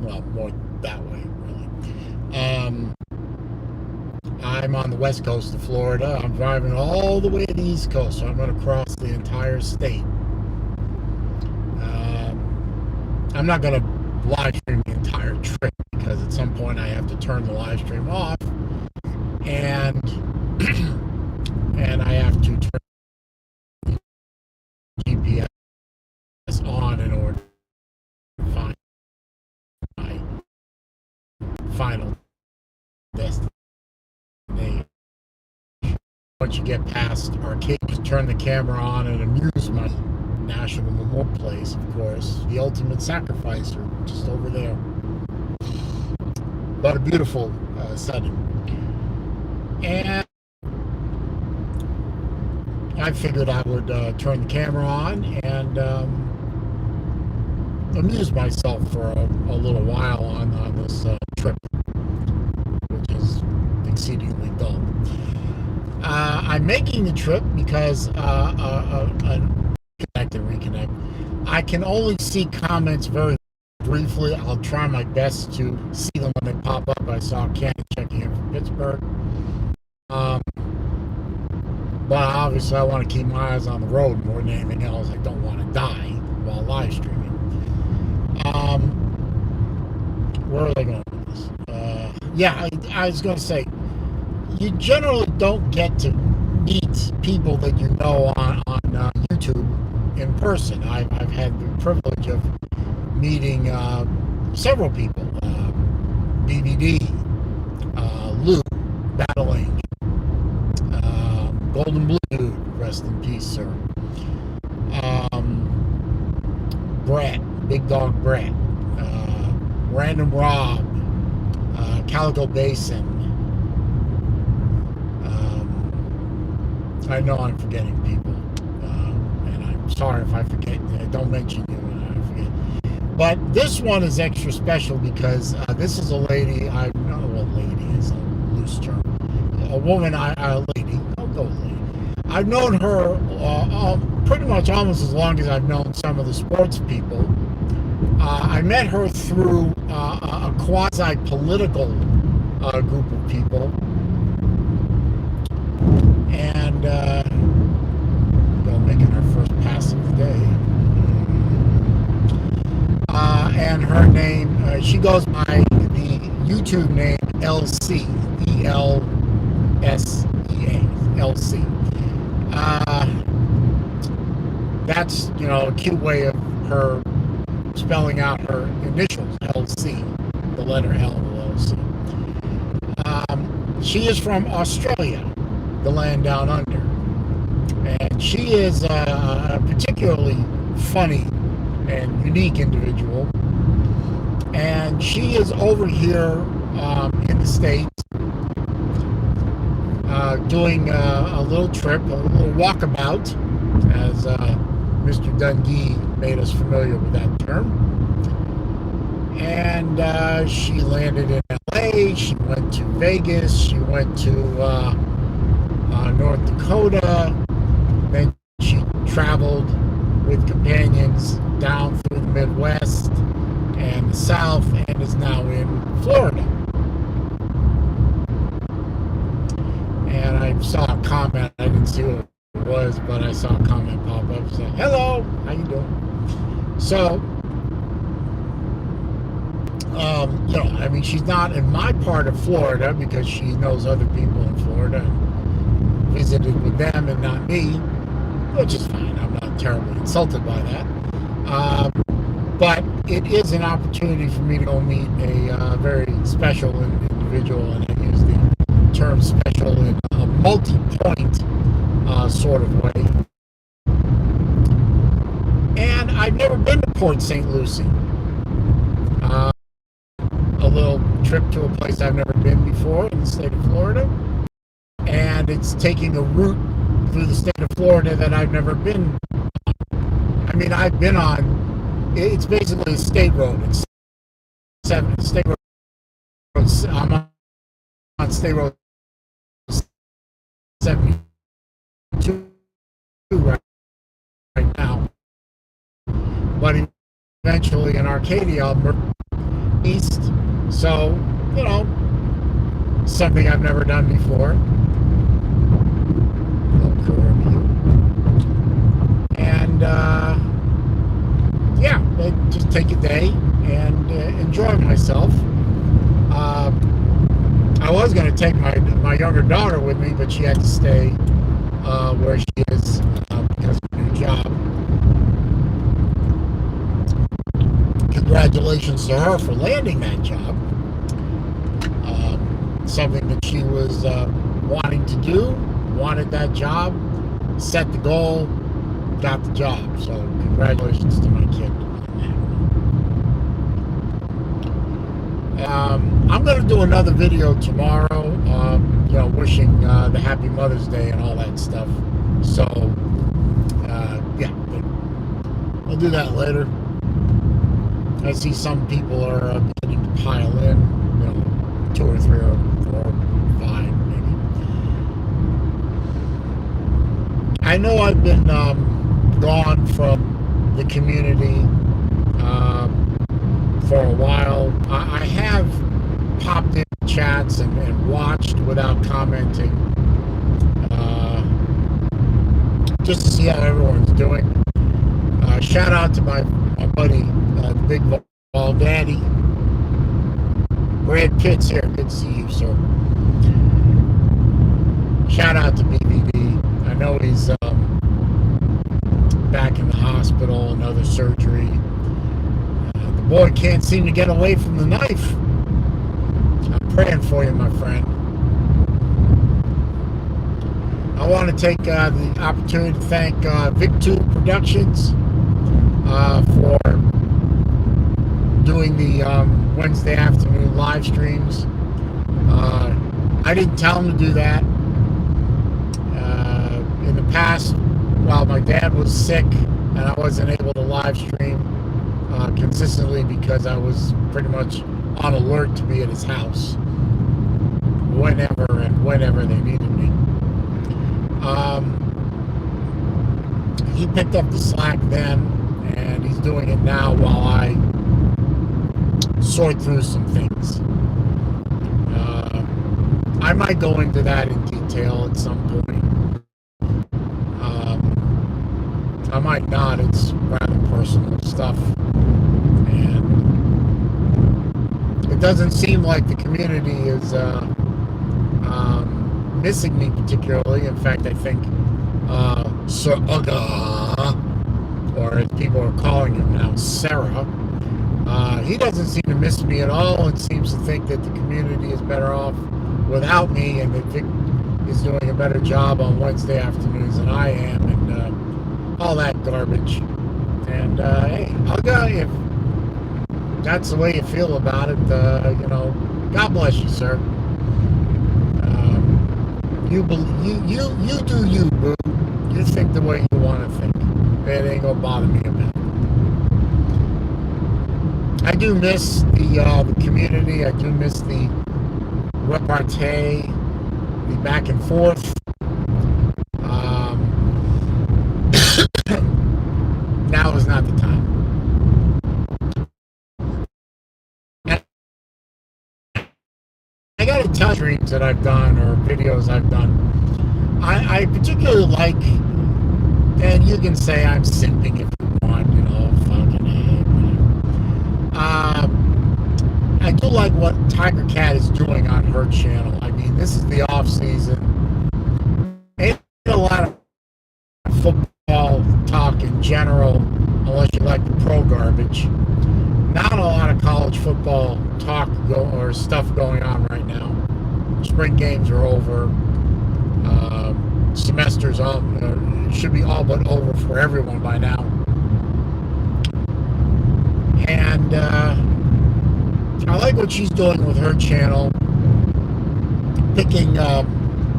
well, more that way, really. Um, I'm on the west coast of Florida. I'm driving all the way to the east coast, so I'm going to cross the entire state. I'm not going to live stream the entire trip because at some point I have to turn the live stream off, and and I have to turn the GPS on in order to find my final destination. Once you get past Arcade, just turn the camera on and amuse my National Memorial Place, of course, the ultimate sacrificer, just over there. But a beautiful setting. And I figured I would turn the camera on and amuse myself for a little while on this trip, which is exceedingly dull. I'm making the trip because connect and reconnect. I can only see comments very briefly. I'll try my best to see them when they pop up. I saw Ken checking in from Pittsburgh. But obviously I want to keep my eyes on the road more than anything else. I don't want to die while live streaming. Where are they going with this? Yeah, I was going to say, you generally don't get to meet people that you know on YouTube in person. I've had the privilege of meeting several people. BBD, Lou, Battle Angel, Golden Blue Dude, rest in peace, sir. Brett, Big Dog Brett, Random Rob, Calico Basin. I know I'm forgetting people, and I'm sorry if I forget. Don't mention you when I forget. But this one is extra special because this is a lady. I don't know what lady is a loose term. A woman, a lady. I'll go with lady. I've known her pretty much almost as long as I've known some of the sports people. I met her through a quasi-political group of people. And making her first pass of the day. And her name, she goes by the YouTube name LC, ELSEA, LC. That's, a cute way of her spelling out her initials, LC, the letter L, LC. She is from Australia, the land down under, and she is a particularly funny and unique individual, and she is over here in the States doing a little trip, a little walkabout, as Mr. Dungee made us familiar with that term. And she landed in LA, she went to Vegas, she went to North Dakota, then she traveled with companions down through the Midwest and the South, and is now in Florida. And I saw a comment, I didn't see what it was, but I saw a comment pop up saying, "Hello, how you doing?" So, she's not in my part of Florida because she knows other people in Florida and visited with them and not me, which is fine. I'm not terribly insulted by that. But it is an opportunity for me to go meet a very special individual, and I use the term special in a multi-point sort of way. And I've never been to Port St. Lucie. A little trip to a place I've never been before in the state of Florida. And it's taking a route through the state of Florida that I've never been on. I've been on, it's basically a state road. It's state road. I'm on state road 72 right now. But eventually in Arcadia, I'll merge east So, you know, something I've never done before. And yeah, I just take a day and enjoy myself. I was going to take my younger daughter with me, but she had to stay where she is because of her new job. Congratulations to her for landing that job. Something that she was wanting to do, wanted that job, set the goal, got the job. So congratulations to my kid on that. I'm going to do another video tomorrow, you know, wishing the happy Mother's Day and all that stuff. So, yeah, I'll do that later. I see some people are beginning to pile in, you know, 2 or 3 or 4, 5 maybe. I know I've been gone from the community for a while. I have popped in chats and watched without commenting, just to see how everyone's doing. Shout out to my buddy, the Big Ball Daddy. Brad Pitt's here. Good to see you, sir. Shout out to BBB. I know he's back in the hospital, another surgery. The boy can't seem to get away from the knife. I'm praying for you, my friend. I want to take the opportunity to thank VicTube Productions for doing the Wednesday afternoon live streams. I didn't tell him to do that. In the past, while my dad was sick and I wasn't able to live stream consistently because I was pretty much on alert to be at his house whenever they needed me. He picked up the slack then, and he's doing it now while I sort through some things. I might go into that in detail at some point. I might not. It's rather personal stuff, and it doesn't seem like the community is missing me particularly. In fact, I think Sir Uga, or as people are calling him now, Sarah, he doesn't seem to miss me at all and seems to think that the community is better off without me, and that Vic is doing a better job on Wednesday afternoons than I am, and all that garbage. And hey, Uga, if that's the way you feel about it, you know, God bless you, sir. You do you, boo. You think the way you want to think. It ain't gonna bother me a bit. I do miss the community. I do miss the repartee, the back and forth. Now is not the time. I gotta tell you, streams that I've done or videos I've done, I particularly like, and you can say I'm simping if you want, you know, fucking whatever. I do like what Tiger Cat is doing on her channel. I mean, this is the off season. Ain't a lot of football talk in general, unless you like the pro garbage. Not a lot of college football talk or stuff going on right now. Spring games are over. Semesters should be all but over for everyone by now. And I like what she's doing with her channel, picking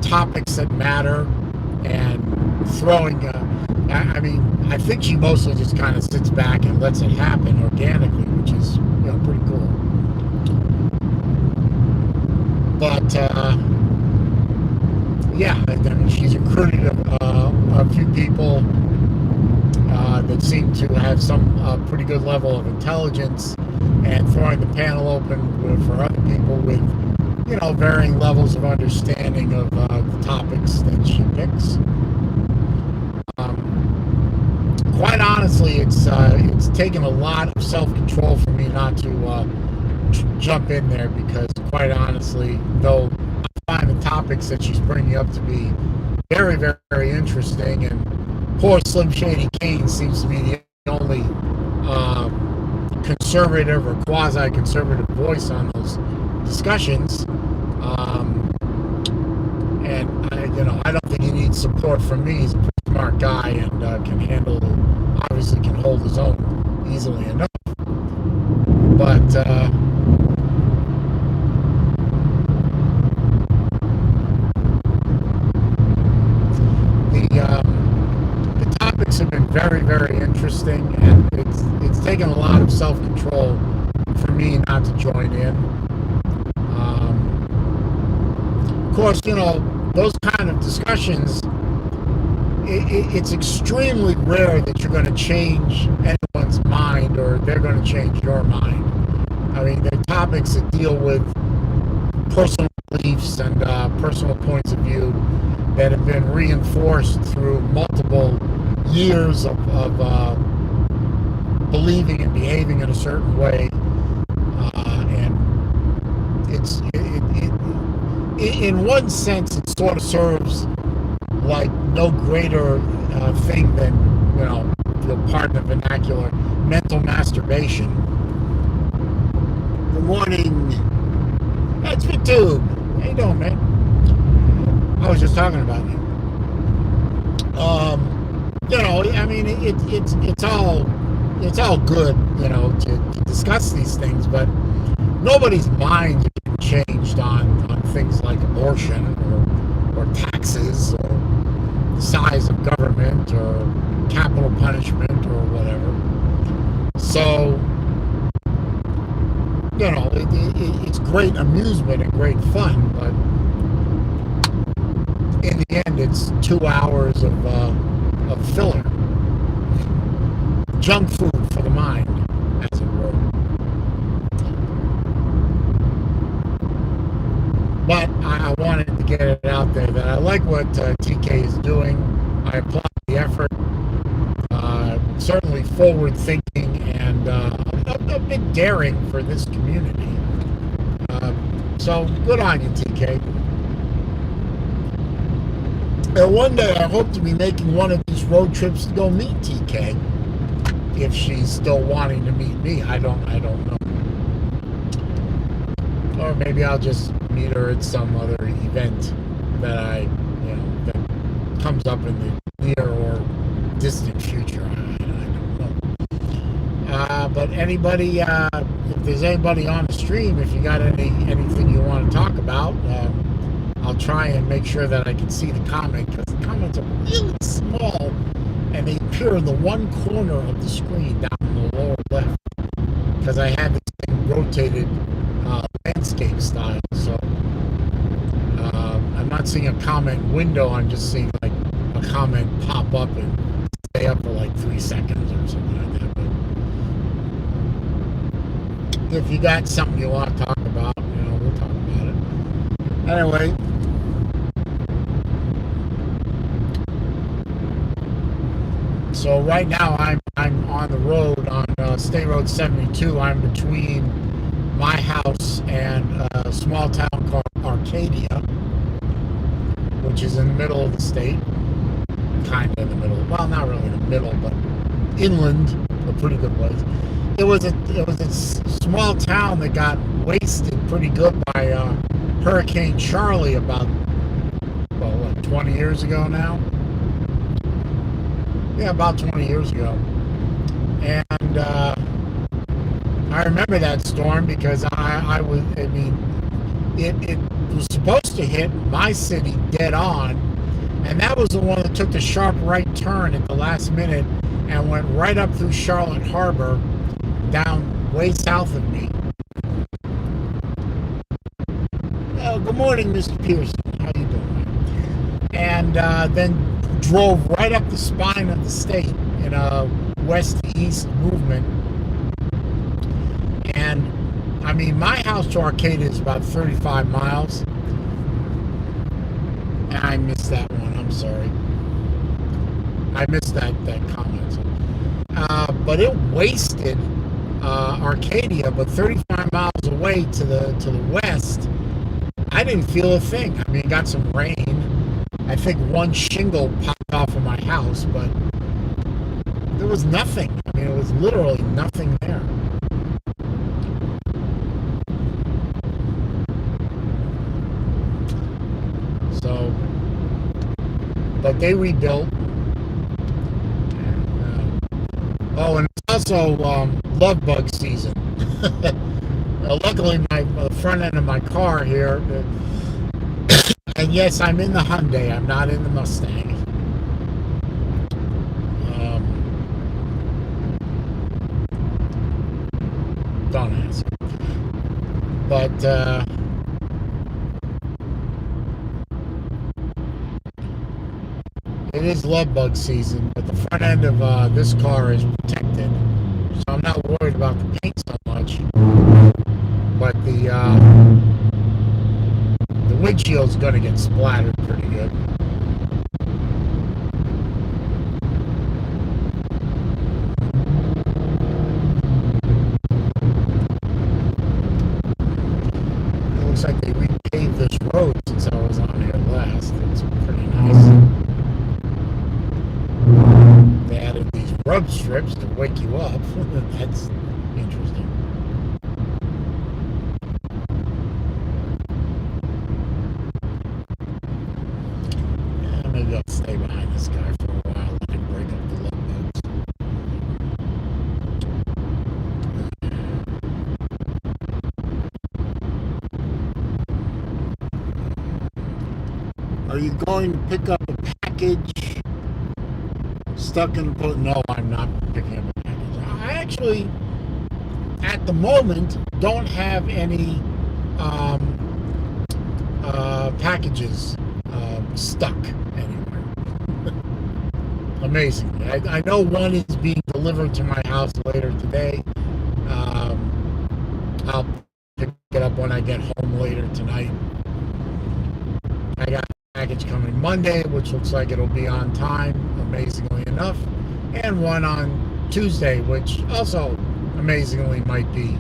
topics that matter and throwing. I mean, I think she mostly just kind of sits back and lets it happen organically, which is, you know, pretty cool. But yeah, I mean, she's recruited a few people that seem to have some pretty good level of intelligence and throwing the panel open for other people with, varying levels of understanding of the topics that she picks. Quite honestly, it's taken a lot of self-control for me not to jump in there, because quite honestly, though I find the topics that she's bringing up to be very, very, very interesting, and poor Slim Shady Kane seems to be the only conservative or quasi-conservative voice on those discussions. And I don't think he needs support from me. He's a pretty smart guy and obviously can hold his own easily enough. But the topics have been very, very interesting, and it's taken a lot of self-control for me not to join in. Of course, those kind of discussions, it's extremely rare that you're going to change anyone's mind or they're going to change your mind. I mean, they're topics that deal with personal beliefs and personal points of view that have been reinforced through multiple years of believing and behaving in a certain way. And in one sense, it sort of serves like no greater thing than, if you'll pardon the vernacular, mental masturbation. Good morning. That's YouTube. How you doing, man? I was just talking about you. I mean, it's all good, to discuss these things, but nobody's mind is changed on things like abortion or taxes or the size of government or capital punishment or whatever. So, it's great amusement and great fun, but in the end, it's 2 hours of filler, junk food for the mind, as it were. But I wanted to get it out there that I like what TK is doing. I applaud the effort. Certainly forward-thinking and a bit daring for this community. So good on you, TK. And one day I hope to be making one of these road trips to go meet TK. If she's still wanting to meet me, I don't know. Or maybe I'll just meet her at some other event that that comes up in the near or distant future. I don't know. But anybody, if there's anybody on the stream, if you got anything you want to talk about, I'll try and make sure that I can see the comment, because the comments are really small and they appear in the one corner of the screen down in the lower left, because I have this thing rotated landscape style. So I'm not seeing a comment window, I'm just seeing like a comment pop up and stay up for like 3 seconds or something like that. But if you got something you want to talk about, we'll talk about it. Anyway, so right now I'm on the road on State Road 72. I'm between my house and a small town called Arcadia, which is in the middle of the state, kind of in the middle. Well, not really in the middle, but inland, a pretty good place. It was a small town that got wasted pretty good by Hurricane Charlie about 20 years ago now. Yeah, about 20 years ago. And I remember that storm because it was supposed to hit my city dead on, and that was the one that took the sharp right turn at the last minute and went right up through Charlotte Harbor, down way south of me. Oh, good morning, Mr. Pearson. How you doing? And then drove right up the spine of the state in a west-to-east movement. And I mean, my house to Arcadia is about 35 miles. And I missed that one. I'm sorry. I missed that comment. But it wasted Arcadia, but 35 miles away to the west, I didn't feel a thing. I mean, got some rain. I think one shingle popped off of my house, but there was nothing. I mean, it was literally nothing there. So, but they rebuilt. Oh, and it's also love bug season. Luckily, my front end of my car here, and yes, I'm in the Hyundai. I'm not in the Mustang. Don't ask. But it is love bug season, but the front end of this car is protected, so I'm not worried about the paint so much. But the windshield's going to get splattered pretty good. It looks like they repaved this road since I was on here last. It's pretty nice. They added these rub strips to wake you up. That's interesting. Yeah, maybe I'll stay behind this guy for a while. Let him break up the love bugs. Are you going to pick up a package stuck in the post? No, I'm not picking up a package. I actually, at the moment, don't have any packages stuck anywhere. Amazingly. I know one is being delivered to my house later today. I'll pick it up when I get home later tonight. I got a package coming Monday, which looks like it'll be on time, amazingly enough, and one on Tuesday, which also amazingly might be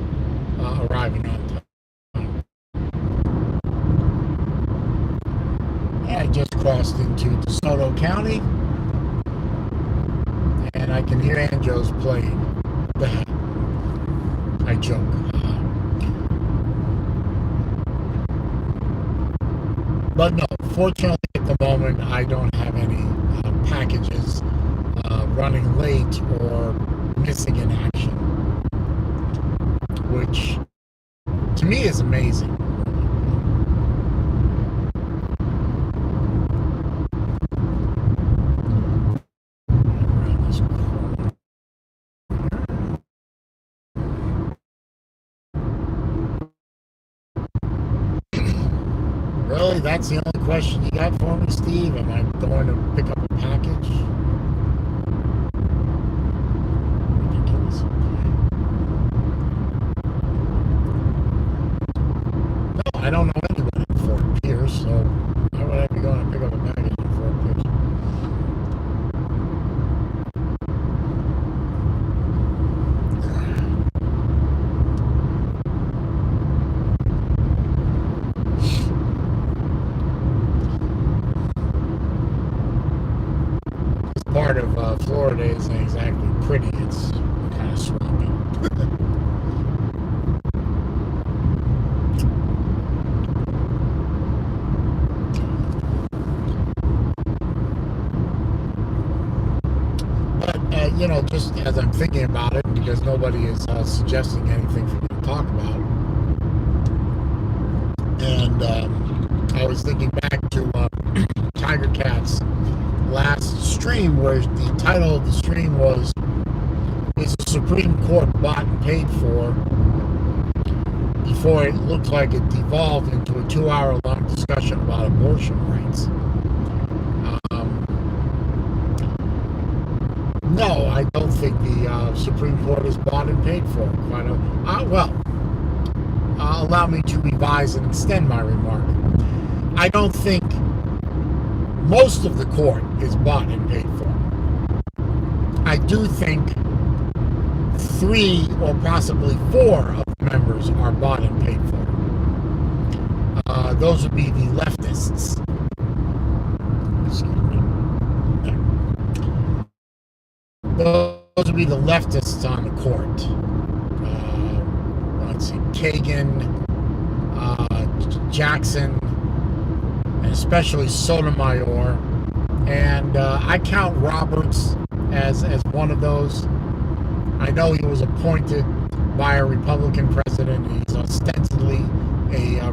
arriving on time. I just crossed into DeSoto County, and I can hear banjos playing. I joke. But no, fortunately at the moment I don't have any packages running late or missing in action, which to me is amazing. Really? That's the only question you got for me, Steve? Am I going to pick up a package? Ridiculous. No, I don't know anybody in Fort Pierce, so why would I be going to pick up a package in Fort Pierce? Part of Florida isn't exactly pretty. It's kind of swampy. But, just as I'm thinking about it, because nobody is suggesting anything for me to talk about, and I was thinking back to Tiger Cat's last stream, where the title of the stream was "Is the Supreme Court bought and paid for?" Before it looked like it devolved into a 2-hour-long discussion about abortion rights. No, I don't think the Supreme Court is bought and paid for. Well, allow me to revise and extend my remark. I don't think most of the court is bought and paid for. I do think 3 or possibly 4 of the members are bought and paid for. Those would be the leftists. Excuse me. Those would be the leftists on the court. Let's see, Kagan, Jackson, and especially Sotomayor. And I count Roberts as one of those. I know he was appointed by a Republican president. He's ostensibly a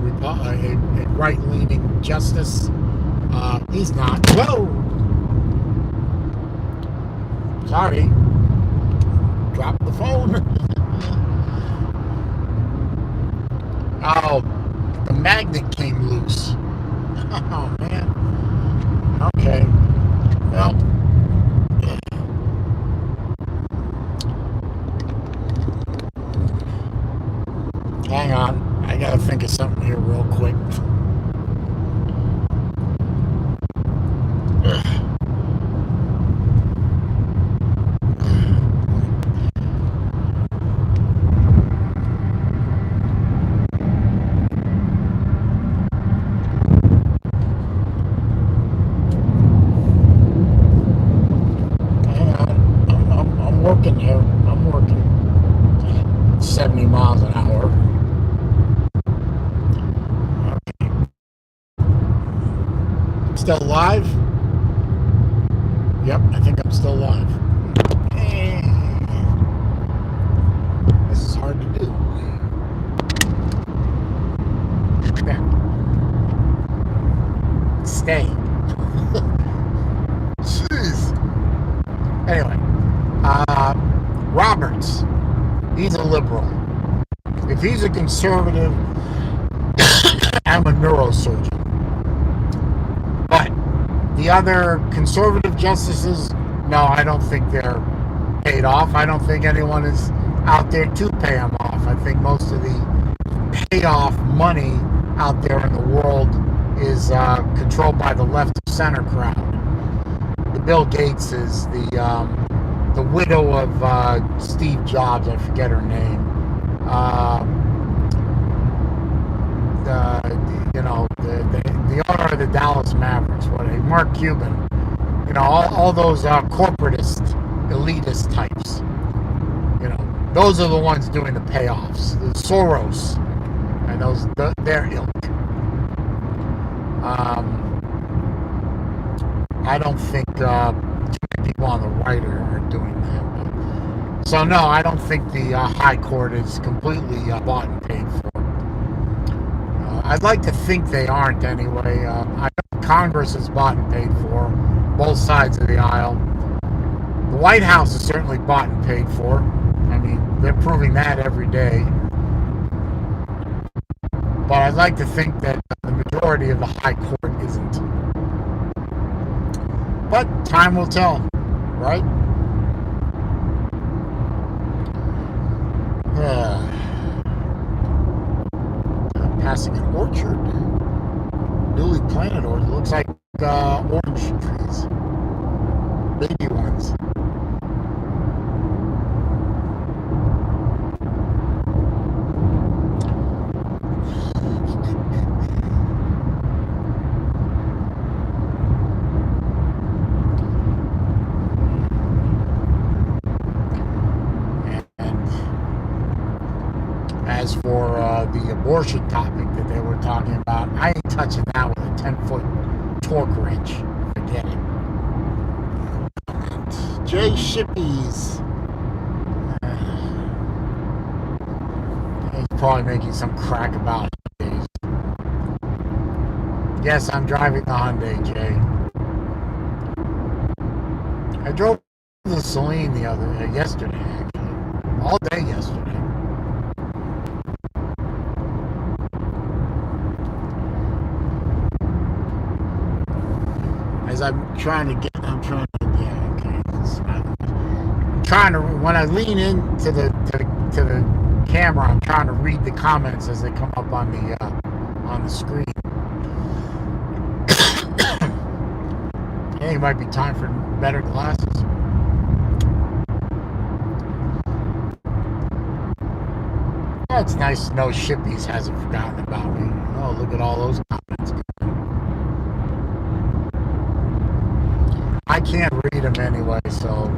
right-leaning justice. He's not. Whoa! Sorry. Dropped the phone. Oh, the magnet came loose. Oh, man. Okay. Well. Hang on. I gotta think of something here real quick. I'm working here. I'm working 70 miles an hour. Still live? Yep, I think I'm still live. This is hard to do. There. Stay. Jeez. Anyway, Roberts, he's a liberal. If he's a conservative, I'm a neurosurgeon. But the other conservative justices, no, I don't think they're paid off. I don't think anyone is out there to pay them off. I think most of the payoff money out there in the world is controlled by the left of center crowd. The Bill Gates is the widow of Steve Jobs. I forget her name. The owner of the Dallas Mavericks, Mark Cuban, all those corporatist, elitist types. Those are the ones doing the payoffs. The Soros, and their ilk. I don't think too many people on the right are doing that. So no, I don't think the high court is completely bought and paid for. I'd like to think they aren't anyway. I know Congress is bought and paid for, both sides of the aisle. The White House is certainly bought and paid for. I mean, they're proving that every day. But I'd like to think that the majority of the high court isn't. But time will tell, right? Passing an orchard, newly planted orchard. Looks like orange trees, baby ones. As for the abortion topic that they were talking about, I ain't touching that with a 10-foot torque wrench. Forget it. Jay Shippies. He's probably making some crack about Hyundais. Yes, I'm driving the Hyundai, Jay. I drove the Celine yesterday, actually. All day yesterday. As I'm trying to, when I lean into the camera, I'm trying to read the comments as they come up on the screen. I think it might be time for better glasses. Oh, it's nice to know Shippies hasn't forgotten about me. Oh, look at all those comments. I can't read them anyway, so.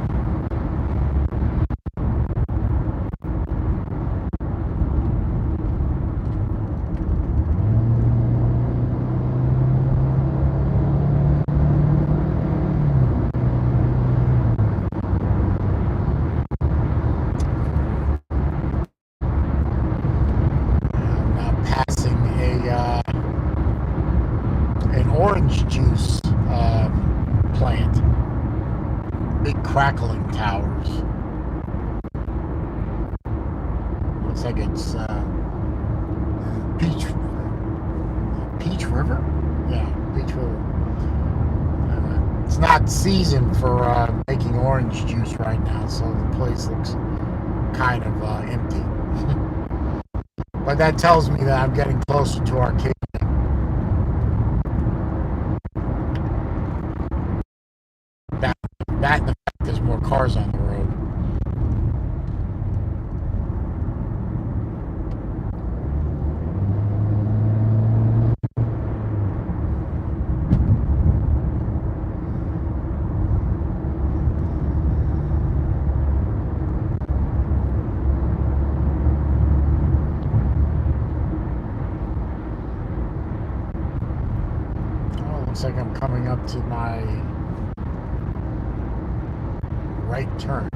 An orange juice plant. Big crackling towers. Looks like it's Peach River? Yeah, Peach River. It's not season for making orange juice right now, so the place looks kind of empty. But that tells me that I'm getting closer to Arcadia. That and the fact there's more cars on the road. Oh, looks like I'm coming up to my right turn.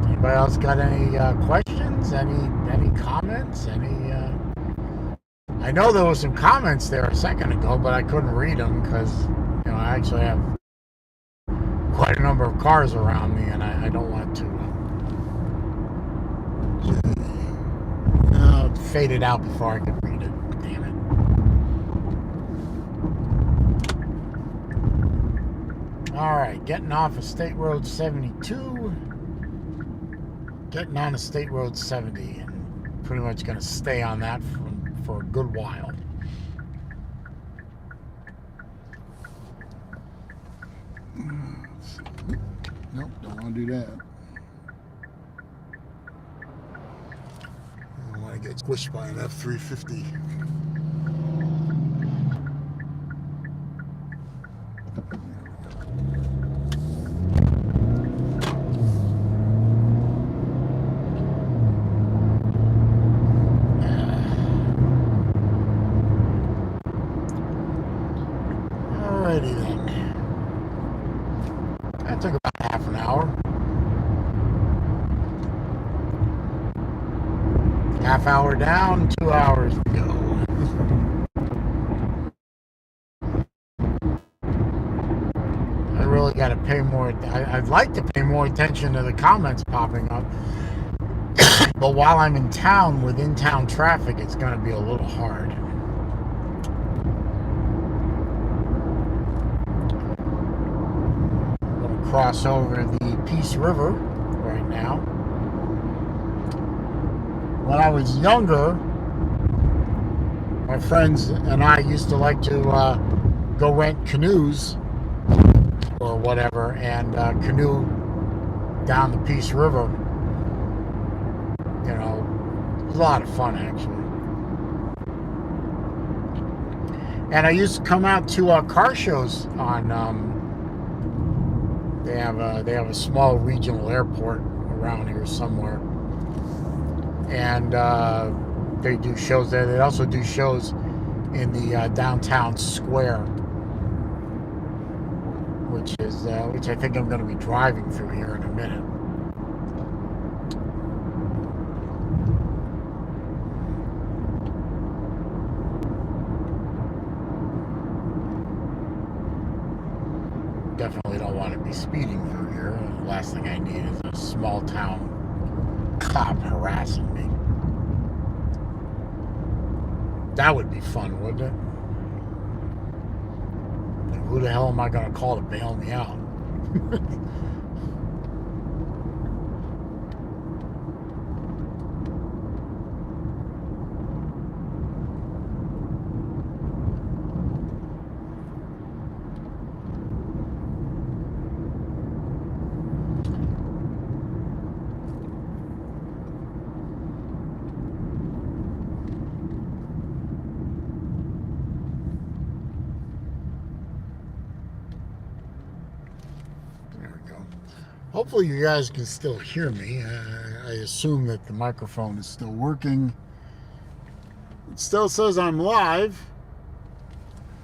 Anybody else got any questions? Any comments? I know there was some comments there a second ago, but I couldn't read them because I actually have quite a number of cars around me, and I don't want to fade it out before I can read it. Damn it. All right, getting off of State Road 72, getting on to State Road 70, and pretty much going to stay on that for a good while. Nope, don't want to do that. I don't want to get squished by an F-350. Alrighty then. That took about half an hour. Half hour down, 2 hours to go. I really got to pay more. I'd like to pay more attention to the comments popping up. But while I'm in town with in-town traffic, it's going to be a little hard. I'm going to cross over the Peace River right now. When I was younger, my friends and I used to like to go rent canoes or whatever and canoe down the Peace River. It was a lot of fun actually. And I used to come out to car shows on. They have a small regional airport around here somewhere, and they do shows there. They also do shows in the downtown square, which I think I'm going to be driving through here in a minute. Definitely don't want to be be speeding through here. The last thing I need is a small town cop harassing me. That would be fun, wouldn't it? Like, who the hell am I going to call to bail me out? Hopefully you guys can still hear me. I assume that the microphone is still working. It still says I'm live.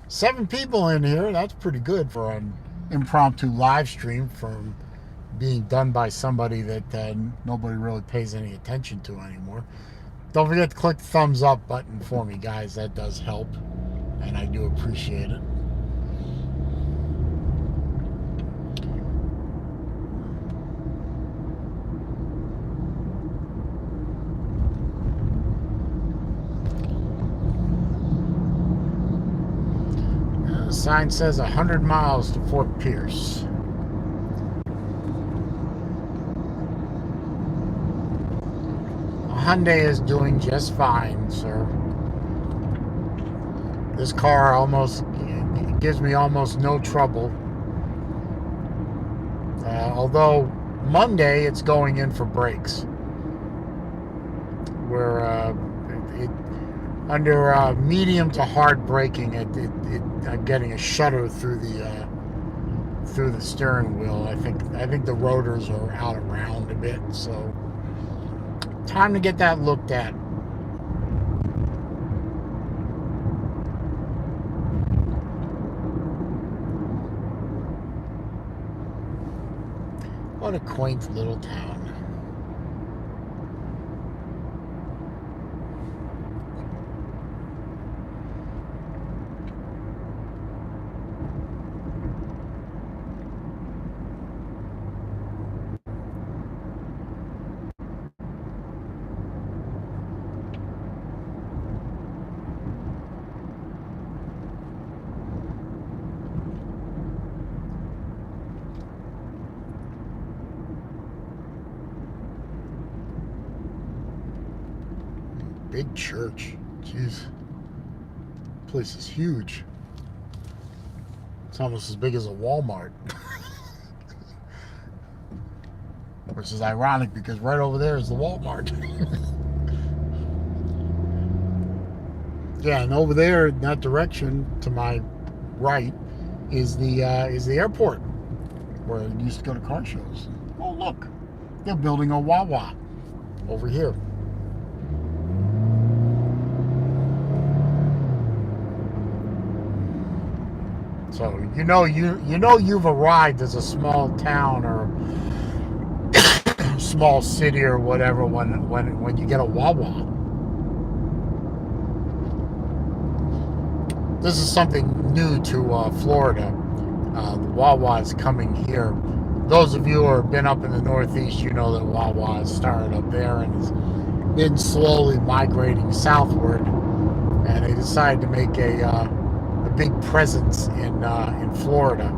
7 people in here. That's pretty good for an impromptu live stream from being done by somebody that nobody really pays any attention to anymore. Don't forget to click the thumbs up button for me, guys. That does help, and I do appreciate it. The sign says 100 miles to Fort Pierce. A Hyundai is doing just fine, sir. This car almost gives me almost no trouble. Although Monday it's going in for brakes. Where under medium to hard braking, I'm getting a shudder through the steering wheel. I think the rotors are out around a bit, so time to get that looked at. What a quaint little town. Big church. Jeez. The place is huge. It's almost as big as a Walmart. Which is ironic because right over there is the Walmart. Yeah, and over there in that direction to my right is the airport where I used to go to car shows. Oh look, they're building a Wawa over here. So you know you've arrived as a small town or small city or whatever when you get a Wawa. This is something new to Florida. The Wawa is coming here. Those of you who have been up in the Northeast, you know that Wawa has started up there and has been slowly migrating southward. And they decided to make a big presence in Florida.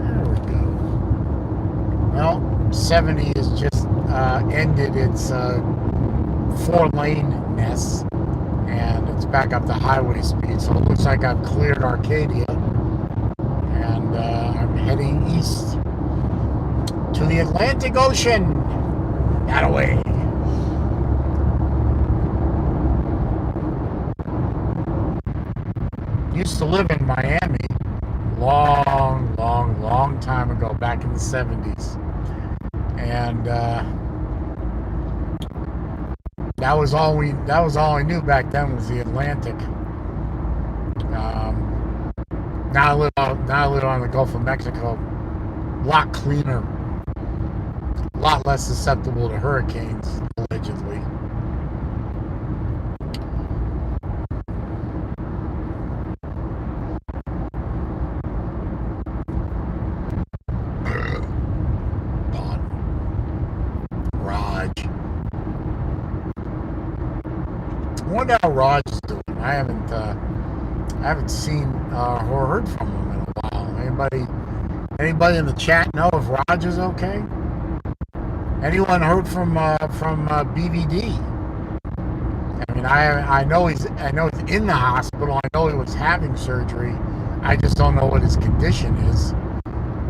There we go. Well, 70 has just ended its 4-lane-ness, and it's back up to highway speed, so it looks like I've cleared Arcadia, and I'm heading east to the Atlantic Ocean. That way. Used to live in Miami long time ago, back in the 70s, and that was all I knew back then was the Atlantic. Now I live on the Gulf of Mexico. A lot cleaner, a lot less susceptible to hurricanes, allegedly. Raj. I wonder how Raj is doing. I haven't seen or heard from him in a while. Anybody in the chat know if Raj is okay? Anyone heard from BVD? I mean, I know he's in the hospital. I know he was having surgery. I just don't know what his condition is.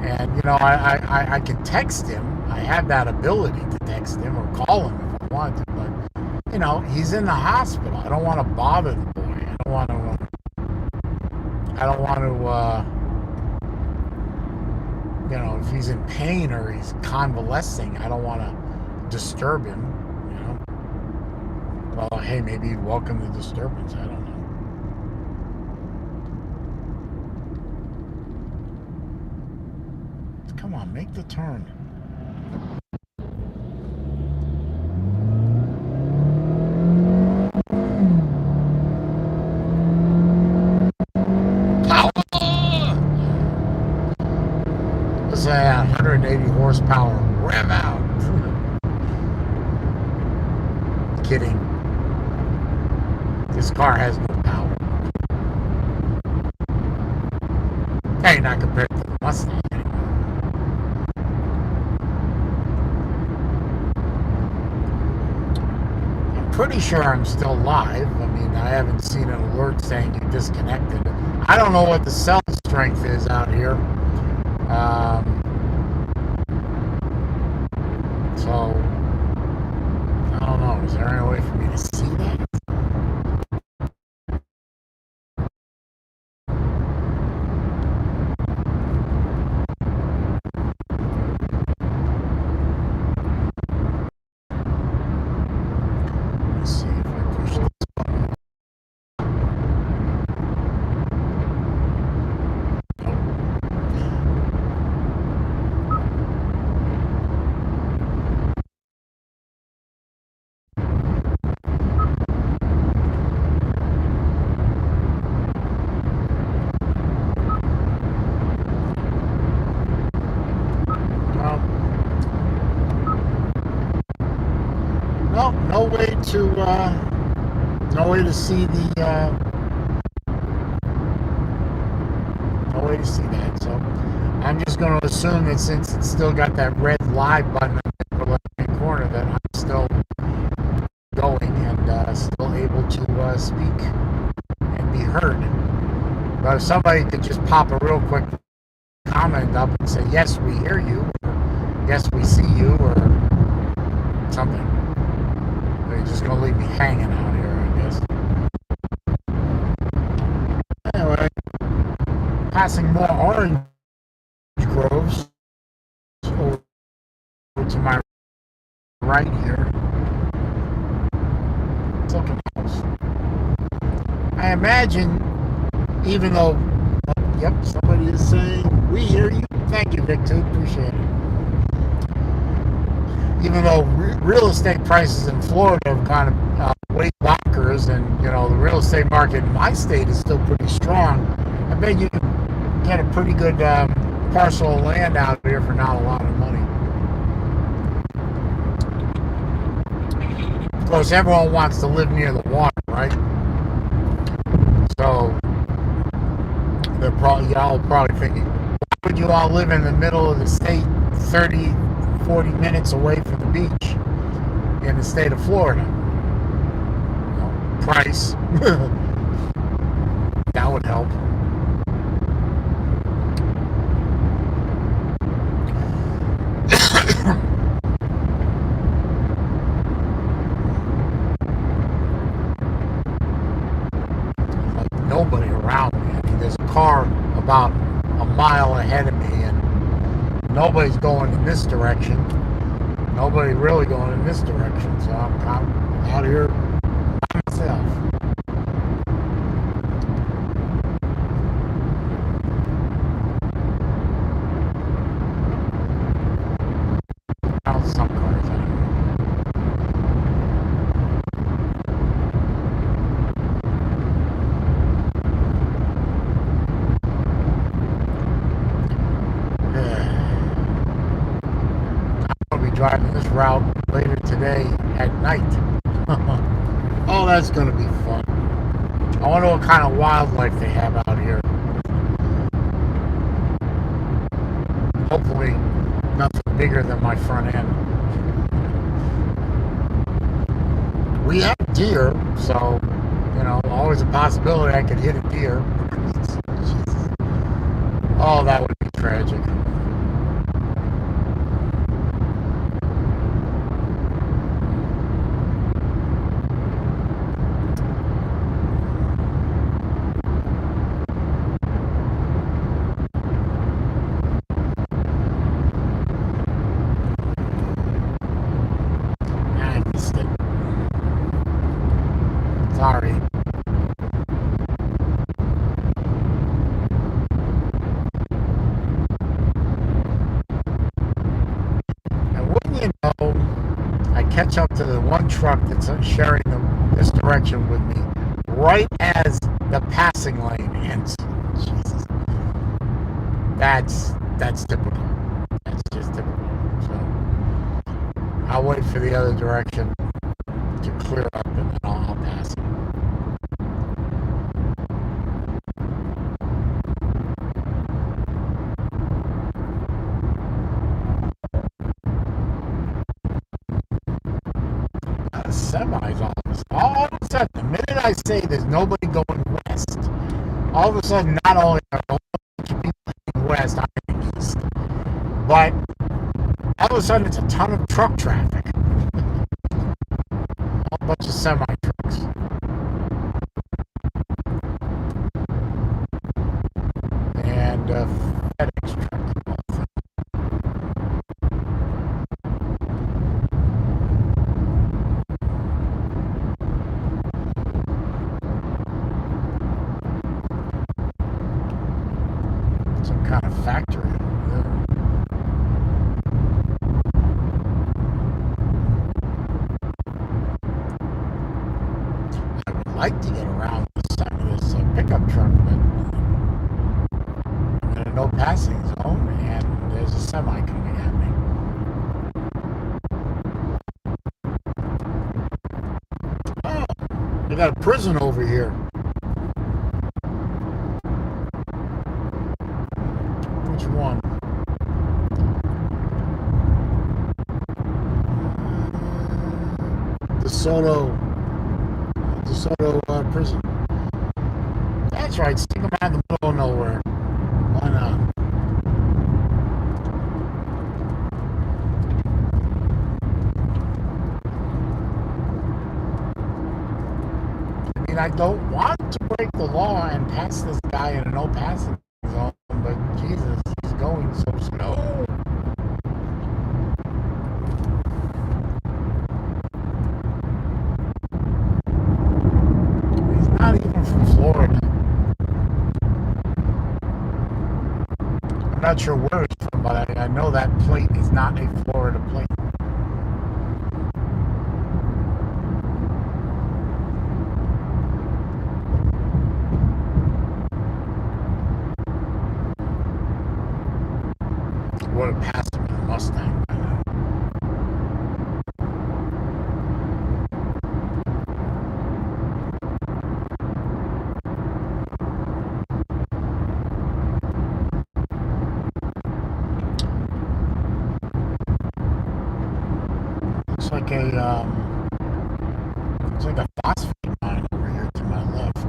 And I can text him. I have that ability to text him or call him if I want to. But he's in the hospital. I don't want to bother the boy. I don't want to. If he's in pain or he's convalescing, I don't want to disturb him. Well, hey, maybe he'd welcome the disturbance. I don't know. Come on, make the turn. Power! Let's say 180 horsepower. Rev out. Kidding. This car has no power. Hey, not compared to the Mustang. Pretty sure I'm still live. I mean, I haven't seen an alert saying you disconnected. I don't know what the cell strength is out here. So, I don't know. Is there any way for me to see that? No way to see that. So I'm just going to assume that since it's still got that red live button in the upper left-hand corner, that I'm still going and still able to speak and be heard. But if somebody could just pop a real quick comment up and say, yes, we hear you, or yes, we see you, or something. They're just going to leave me hanging out here, I guess. Anyway, passing more orange groves over to my right here. It's looking close. I imagine, even though, yep, somebody is saying, we hear you. Thank you, Victor. Appreciate it. Even though real estate prices in Florida have kind of way bonkers, and the real estate market in my state is still pretty strong, I bet you can get a pretty good parcel of land out here for not a lot of money. Of course, everyone wants to live near the water, right? So y'all probably thinking, why would you all live in the middle of the state 40 minutes away from the beach in the state of Florida? Price. That would help. Like nobody around me. I mean, there's a car about a mile ahead of me, and nobody's going in this direction. Nobody really going in this direction. So I'm out here by myself. driving this route later today at night. Oh, that's going to be fun. I wonder what kind of wildlife they have out here. Hopefully nothing bigger than my front end. We have deer, so, you know, always a possibility I could hit a deer. Jesus. Oh, that would be tragic. I missed it. Sorry. And wouldn't you know, I catch up to the one truck that's sharing this direction with me right as the passing lane ends. Jesus. That's typical. That's just typical. So I'll wait for the other direction to clear up and then I'll pass it. Semis all of a sudden, the minute I say there's nobody going west, all of a sudden not only are there people going west, I'm going east, but all of a sudden it's a ton of truck traffic. A bunch of semi trucks. And FedEx truck. Some kind of factory over there. I would like to get around the side of this pickup truck, but I'm in a no passing zone and there's a semi coming at me. Oh, they got a prison over here. Which one? DeSoto prison. That's right, stick them out in the middle of nowhere. Why not? I mean, I don't want to break the law and pass this guy in a no passing zone, but Jesus, he's going so slow. He's not even from Florida. I'm not sure where he's from, but I know that plate is not a Florida plate. Would have passed him in a Mustang by now. Looks like a phosphate mine over here to my left.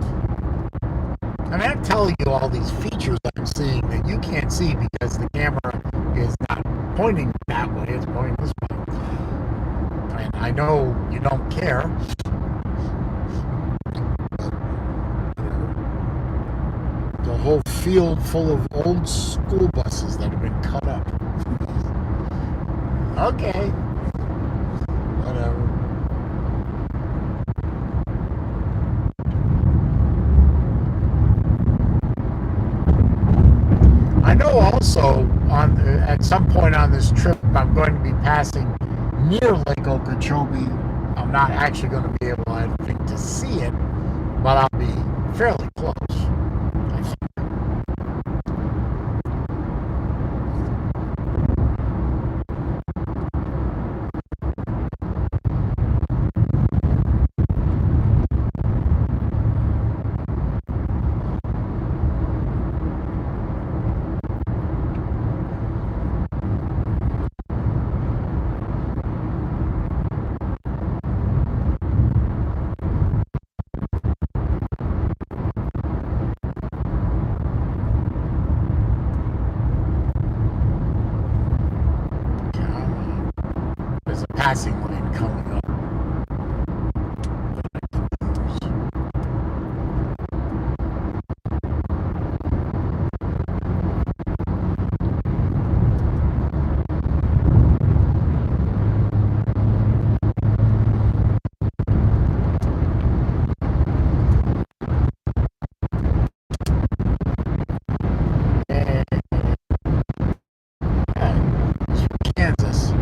I mean, I'm telling you all these features I'm seeing that you can't see because the camera is not pointing that way, it's pointing this way. And I know you don't care. The whole field full of old school buses that have been cut up. Okay. Whatever. I know also at some point on this trip I'm going to be passing near Lake Okeechobee. I'm not actually going to be able, I think, to see it, but I'll be fairly close, I think. passing lane coming up. Kansas.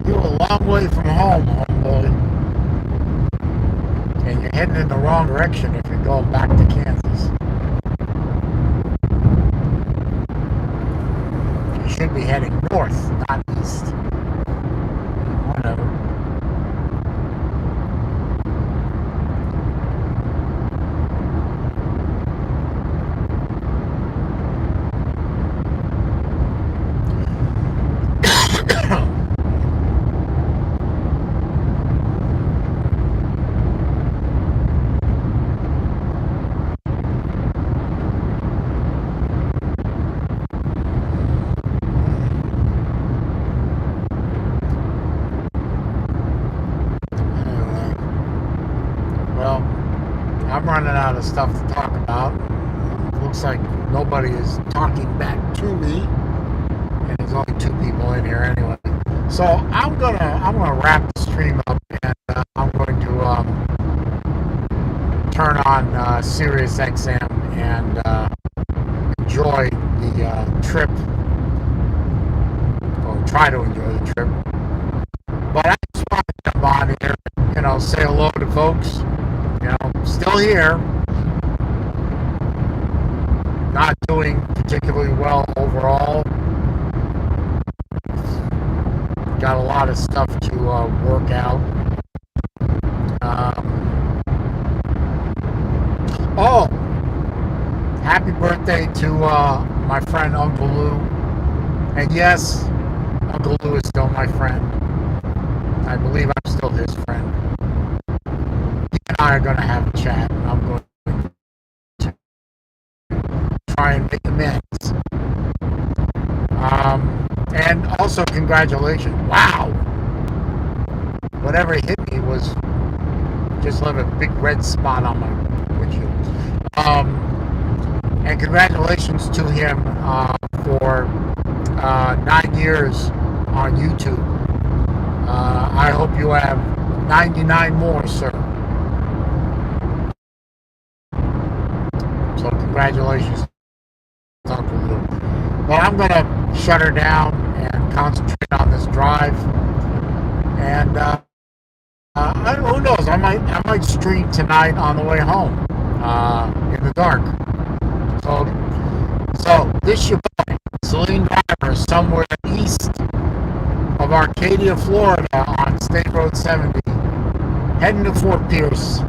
You're a long way from home, homeboy. And you're heading in the wrong direction if you're going back to Kansas. You should be heading north, not east. Whatever. Well, I'm running out of stuff to talk about. Looks like nobody is talking back to me, and there's only 2 people in here anyway. So I'm gonna wrap the stream up, and I'm going to turn on Sirius XM and enjoy the trip, or try to enjoy the trip. But I just want to come on here, say hello to folks. Still here. Not doing particularly well overall. Got a lot of stuff to work out. Happy birthday to my friend Uncle Lou. And yes, Uncle Lou is still my friend. I believe I'm still his friend. He and I are going to have a chat, and I'm going to try and make amends. And also, congratulations. Wow! Whatever hit me was just left a big red spot on my windshield. And congratulations to him for 9 years on YouTube. I hope you have 99 more, sir. So congratulations, Uncle Lou. Well, I'm going to shut her down and concentrate on this drive. And who knows? I might stream tonight on the way home in the dark. So this your boy, Celine Driver, somewhere east of Arcadia, Florida, on State Road 70, heading to Fort Pierce.